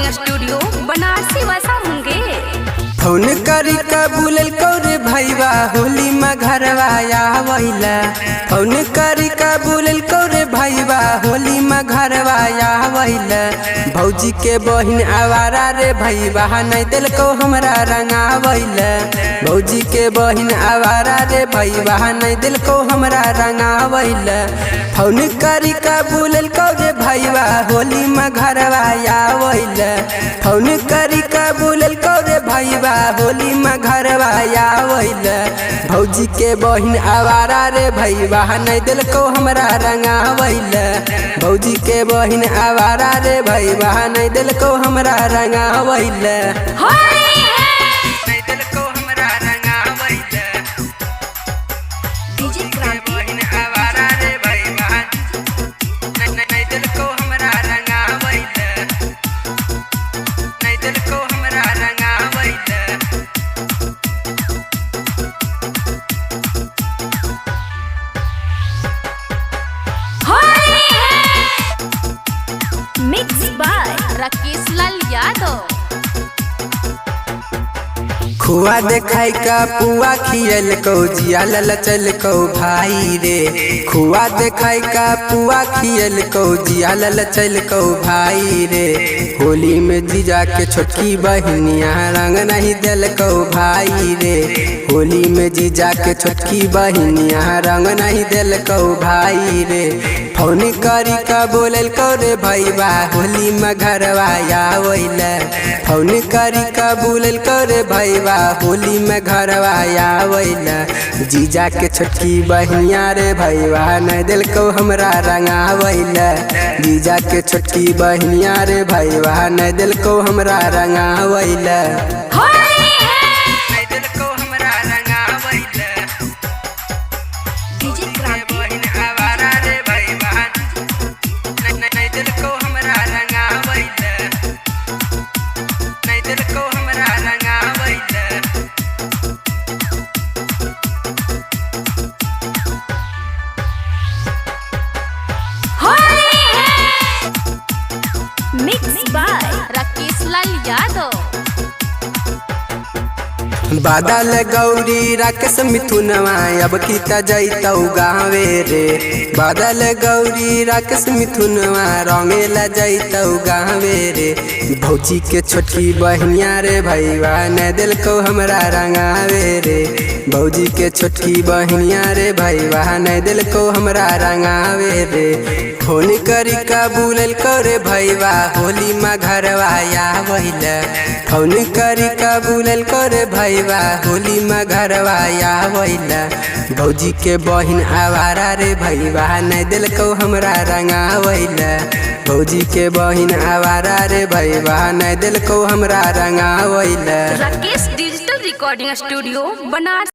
Recording studio Banarasi वसा Munger. Phone करी कबूल कौरे भैया होली में घरवा आवेला। फोन करी कबूल कौरे भैया होली में घरवा आवेला। भौजी के बहिन आवारा रे भैया नहीं दिल को हमरा रंगावेला। भौजी के बहिन आवारा रे भैया नहीं दिल को हमरा रंगावेला। फोन करी कबूल कौरे भैया होली में घरवा आवेला। फोन करी कबूल कौरे भैया होली में घरवा आवेला। भौजी के बहिन आवारा रे भैया नहीं दिल को हमरा रंगावेला। भौजी के बहिन आवारा रे भैया नहीं दिल को हमरा रंगावेला। Mix by Rakesh Lal Yadav. खुआ देखाई का पुआ खियल को जिया ललचल को भाई रे। खुआ देखाई का पुआ खियल को जिया ललचल को भाई रे। होली में जीजा के छोटकी बहनिया रंग नहीं दिल को भाई रे। होली में जीजा के छोटकी बहनिया रंग नहीं दिल को भाई रे। फोन करी का बोलल को रे भैया होली में घरवा आवेला। फोन करी का बोलल को रे भैया होली में घरवा आवेला। जीजा के छोटकी बहनिया रे भैया नहीं दिल को हमरा रंगावेला। जीजा के छोटकी बहनिया रे भैया नहीं दिल को हमरा रंगावेला। Mix by Rakesh Lal Yadav. बादल गौरी राकेश मिथुनवा अब किता जैतौ गावे रे। बादल गौरी राकेश मिथुनवा रंगेला जैतौ गावे रे। भौजी के छोटकी बहनिया रे भैया ने दिल को हमरा रंगावे रे। भौजी के छोटकी बहनिया रे भैया ने दिल को हमरा रंगावे रे। फोन करी कबूल करे भैया होली में घरवा आवेला। फोन करी कबूल करे भैया होली में घरवा आवेला। भौजी के बहिन आवारा रे भैया नहीं दिल को हमरा रंगावेला। भौजी के बहिन आवारा रे भैया नहीं दिल को हमरा रंगावेला। Rakesh digital recording studio Banarasi.